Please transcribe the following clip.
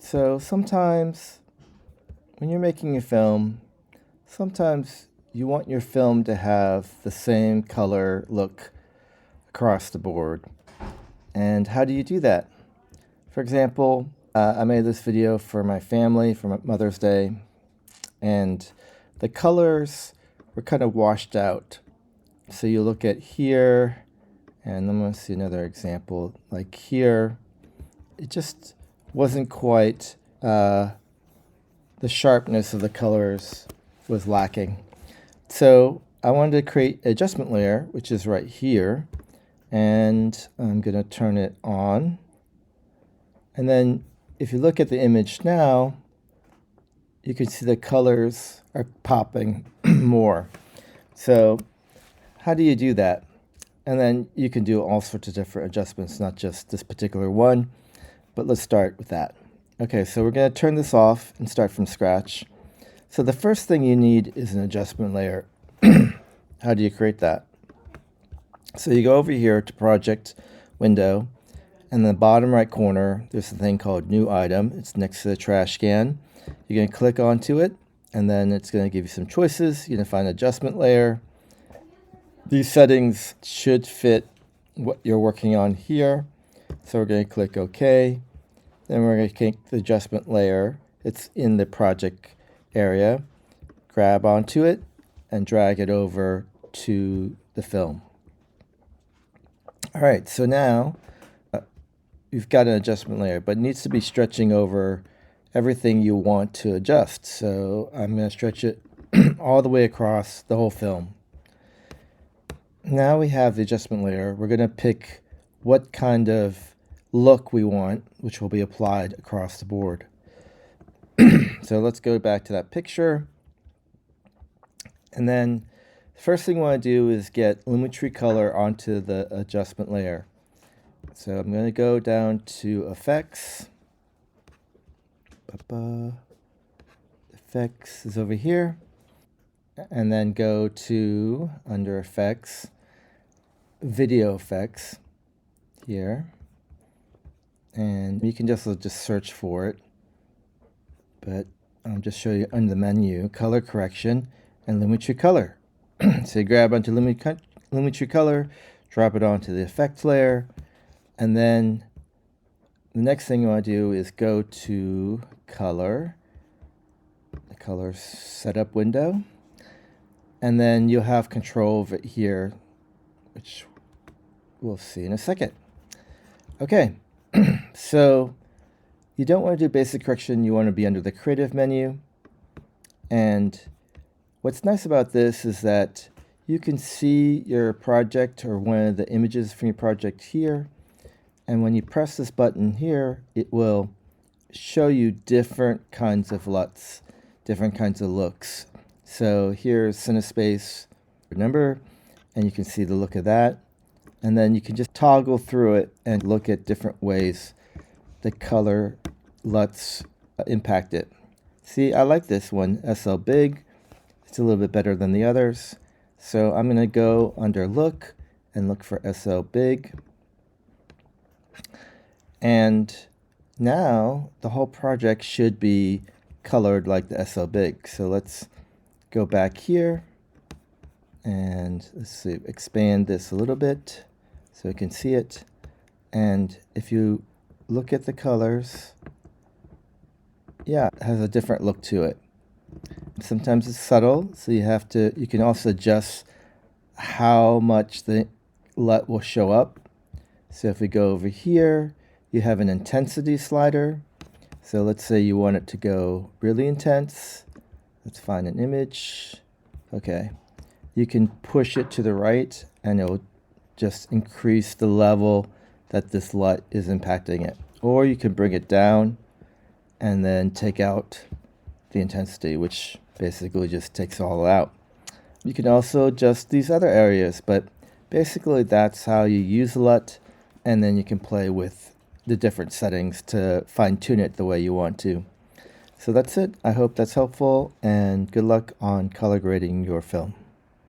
So sometimes when you're making a film, sometimes you want your film to have the same color look across the board. And how do you do that? For example, I made this video for my family for Mother's Day, and the colors were kind of washed out. So you look at here, and I'm going to see another example. Like here, it just wasn't quite, the sharpness of the colors was lacking. So I wanted to create an adjustment layer, which is right here, and I'm going to turn it on. And then if you look at the image now, you can see the colors are popping more. So how do you do that? And then you can do all sorts of different adjustments, not just this particular one, but let's start with that. Okay, so we're going to turn this off and start from scratch. So the first thing you need is an adjustment layer. How do you create that? So you go over here to Project Window, and in the bottom right corner, there's a thing called New Item. It's next to the trash can. You're going to click onto it, and then it's going to give you some choices. You're going to find adjustment layer. These settings should fit what you're working on here. So we're going to click OK. Then we're going to take the adjustment layer. It's in the project area. Grab onto it and drag it over to the film. All right, so now you've got an adjustment layer, but it needs to be stretching over everything you want to adjust. So I'm going to stretch it all the way across the whole film. Now we have the adjustment layer. We're going to pick what kind of look we want, which will be applied across the board. So let's go back to that picture. And then the first thing we want to do is get Lumetri color onto the adjustment layer. So I'm going to go down to Effects. Effects is over here. And then go to, under Effects, Video Effects here. And you can just search for it. But I'll just show you under the menu, Color Correction and Lumetri Color. So you grab onto Lumetri Color, drop it onto the effect layer, and then the next thing you want to do is go to Color, the Color Setup window, and then you'll have control of it here, which we'll see in a second. Okay, so you don't want to do basic correction, you want to be under the creative menu. And what's nice about this is that you can see your project or one of the images from your project here. And when you press this button here, it will show you different kinds of LUTs, different kinds of looks. So here's CineSpace number, and you can see the look of that. And then you can just toggle through it and look at different ways the color LUTs impact it. See, I like this one, SL Big. It's a little bit better than the others. So I'm going to go under Look and look for SL Big. And now the whole project should be colored like the SL Big. So let's go back here and let's see, expand this a little bit so you can see it. And if you look at the colors, yeah, it has a different look to it. Sometimes it's subtle, so you can also adjust how much the LUT will show up. So if we go over here, you have an intensity slider. So let's say you want it to go really intense. Let's find an image. Okay. You can push it to the right and it will just increase the level that this LUT is impacting it. Or you can bring it down and then take out the intensity, which basically just takes all out. You can also adjust these other areas, but basically that's how you use LUT, and then you can play with the different settings to fine-tune it the way you want to. So that's it. I hope that's helpful, and good luck on color grading your film.